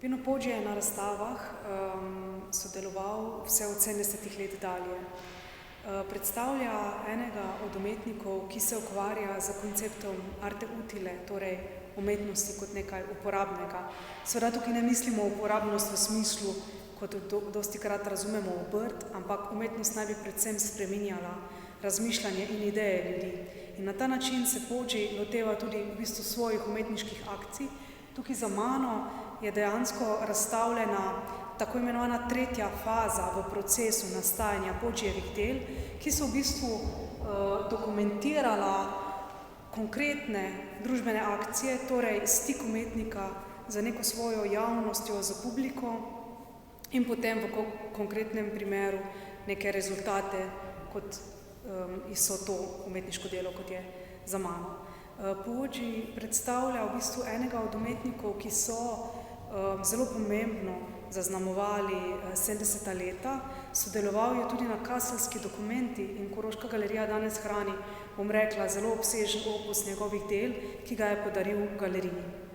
Pino Poggi je na razstavah sodeloval vse od 70 let dalje. Predstavlja enega od umetnikov, ki se ukvarja z konceptom arte utile, torej umetnosti kot nekaj uporabnega. Seveda tukaj ne mislimo uporabnost v smislu, kot dostikrat razumemo obrt, ampak umetnost naj bi predvsem spreminjala razmišljanje in ideje ljudi. In na ta način se Poggi loteva tudi v bistvu svojih umetniških akcij. Tukaj za mano je dejansko razstavljena tako imenovana tretja faza v procesu nastajanja Poggjevih del, ki so v bistvu dokumentirala konkretne družbene akcije, torej stik umetnika z neko svojo javnostjo, z publiko in potem v konkretnem primeru neke rezultate, kot so to umetniško delo, kot je za mano. Poggi predstavlja v bistvu enega od umetnikov, ki so zelo pomembno zaznamovali 70. leta. Sodeloval je tudi na Kaselski dokumenti in Koroška galerija danes hrani, bom rekla, zelo obsežen opus njegovih del, ki ga je podaril galeriji.